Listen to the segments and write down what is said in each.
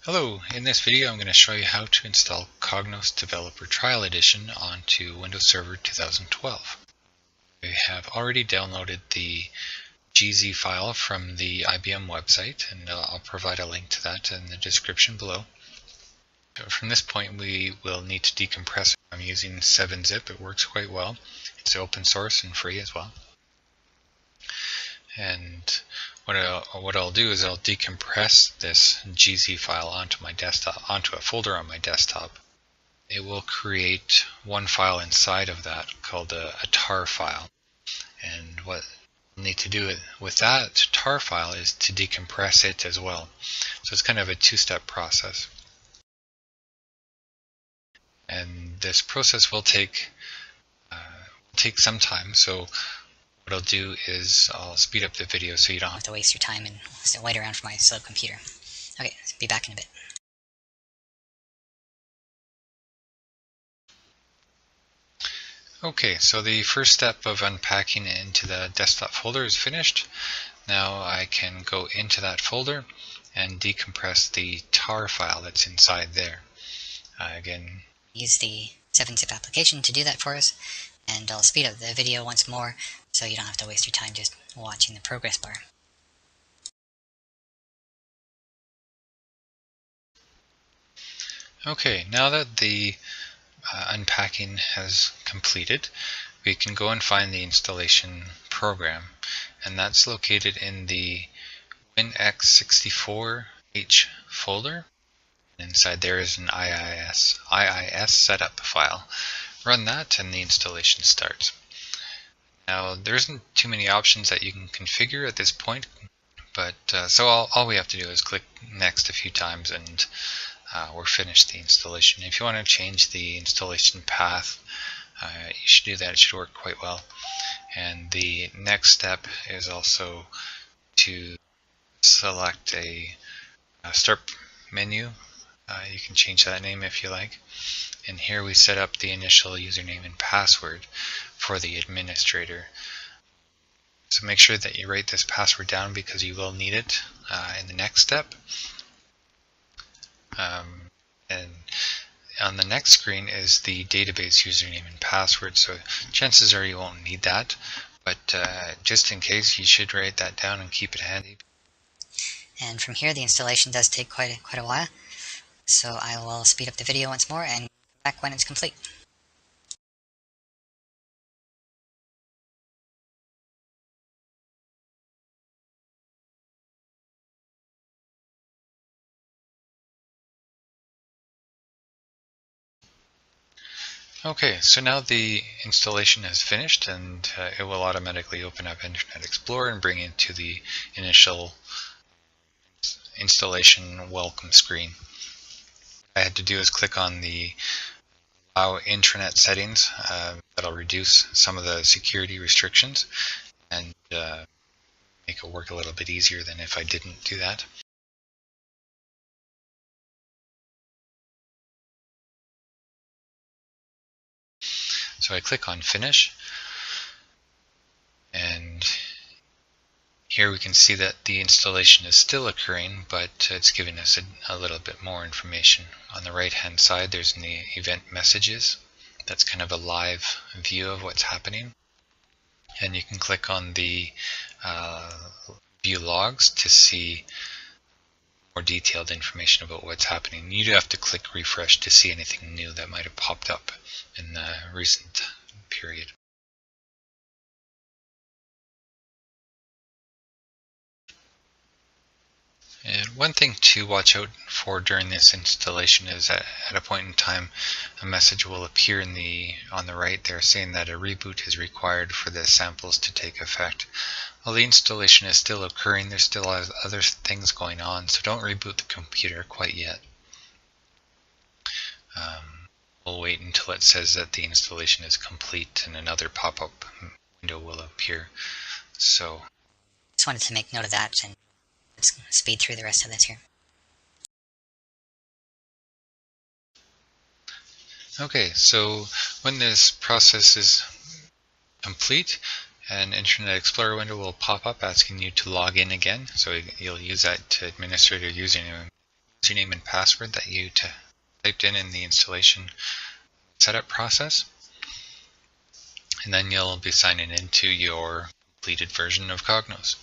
Hello, in this video I'm going to show you how to install Cognos Developer Trial Edition onto Windows Server 2012. I have already downloaded the GZ file from the IBM website, and I'll provide a link to that in the description below. From this point we will need to decompress. I'm using 7-zip, it works quite well. It's open source and free as well. And what I'll do is I'll decompress this GZ file onto my desktop, onto a folder on my desktop. It will create one file inside of that called a tar file. And what we'll need to do with that tar file is to decompress it as well. So it's kind of a two-step process. And this process will take some time. So what I'll do is I'll speed up the video so you don't have to waste your time and still wait around for my slow computer. Okay, be back in a bit. Okay, so the first step of unpacking it into the desktop folder is finished. Now I can go into that folder and decompress the tar file that's inside there. Again, use the 7-zip application to do that for us, and I'll speed up the video once more so you don't have to waste your time just watching the progress bar. Okay, now that the unpacking has completed, we can go and find the installation program, and that's located in the WinX64H folder. Inside there is an IIS setup file. Run that and the installation starts. Now there isn't too many options that you can configure at this point, but so all we have to do is click next a few times and we're finished the installation. If you want to change the installation path, you should do that. It should work quite well. And the next step is also to select a start menu. You can change that name if you like. And here we set up the initial username and password for the administrator. So make sure that you write this password down because you will need it in the next step. And on the next screen is the database username and password, so chances are you won't need that, but just in case, you should write that down and keep it handy. And from here the installation does take quite a while, so I will speed up the video once more and come back when it's complete. Okay, so now the installation has finished, and it will automatically open up Internet Explorer and bring it to the initial installation welcome screen. What I had to do is click on the Allow Intranet Settings. That'll reduce some of the security restrictions and make it work a little bit easier than if I didn't do that. So I click on Finish, and here we can see that the installation is still occurring, but it's giving us a little bit more information. On the right hand side there's the event messages. That's kind of a live view of what's happening. And you can click on the view logs to see more detailed information about what's happening. You do have to click refresh to see anything new that might have popped up in the recent period. And one thing to watch out for during this installation is that at a point in time a message will appear on the right there saying that a reboot is required for the samples to take effect. While the installation is still occurring, there's still other things going on, so don't reboot the computer quite yet. We'll wait until it says that the installation is complete and another pop-up window will appear. So just wanted to make note of that, and let's speed through the rest of this here. Okay, so when this process is complete, an Internet Explorer window will pop up asking you to log in again. So you'll use that administrator username username and password that you typed in the installation setup process, and then you'll be signing into your completed version of Cognos.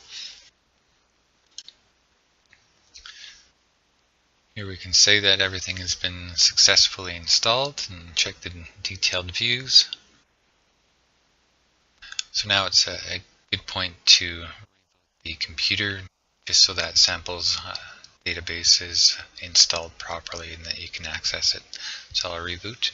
Here we can say that everything has been successfully installed and check the detailed views. So now it's a good point to the computer just so that samples database is installed properly and that you can access it. So I'll reboot.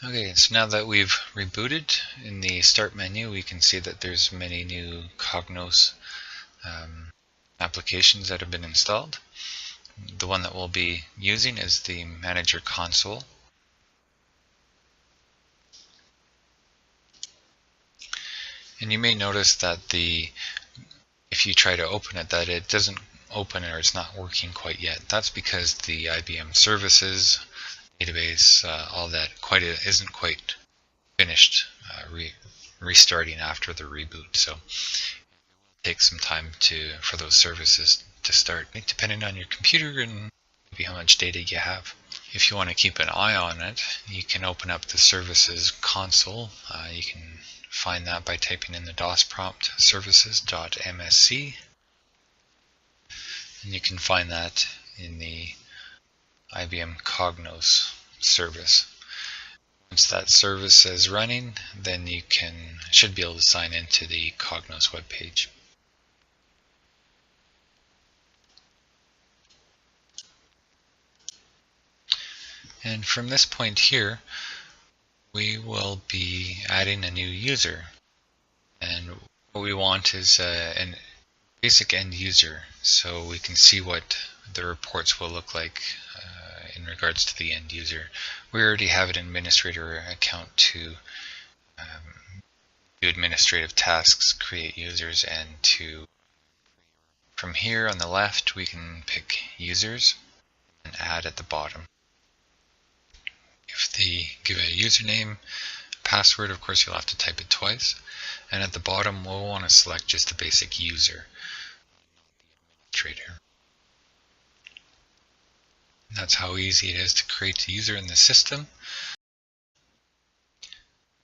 Okay, so now that we've rebooted, in the start menu we can see that there's many new Cognos applications that have been installed. The one that we'll be using is the Manager console. And you may notice that if you try to open it, that it doesn't open or it's not working quite yet. That's because the IBM services database, all that isn't quite finished restarting after the reboot. So it takes some time for those services to start, depending on your computer and maybe how much data you have. If you want to keep an eye on it, you can open up the services console. You can find that by typing in the DOS prompt services.msc, and you can find that in the IBM Cognos service. Once that service is running, then you should be able to sign into the Cognos webpage. And from this point here, we will be adding a new user. And what we want is a basic end user, so we can see what the reports will look like in regards to the end user. We already have an administrator account to do administrative tasks, create users, and from here on the left we can pick users and add at the bottom. If they give a username, password, of course you'll have to type it twice, and at the bottom we'll want to select just the basic user, administrator. That's how easy it is to create a user in the system.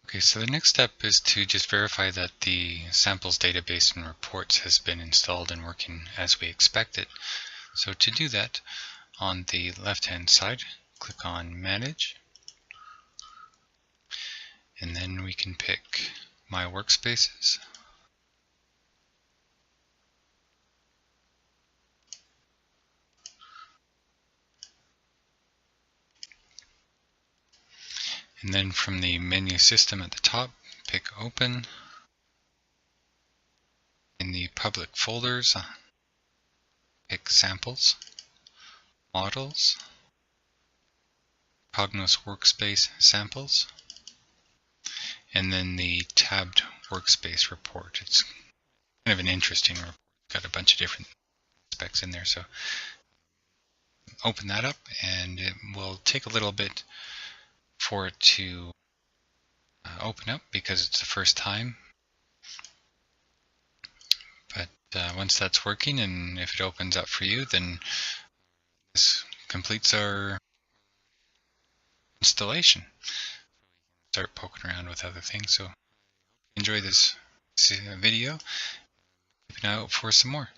Okay, so the next step is to just verify that the samples database and reports has been installed and working as we expected. So to do that, on the left hand side, click on Manage, and then we can pick My Workspaces. And then from the menu system at the top, pick Open. In the public folders, pick Samples, Models, Cognos Workspace Samples, and then the tabbed Workspace report. It's kind of an interesting report. It's got a bunch of different specs in there, so open that up, and it will take a little bit for it to open up because it's the first time. But once that's working, and if it opens up for you, then this completes our installation. Start poking around with other things. So enjoy this video. Keep an eye out for some more.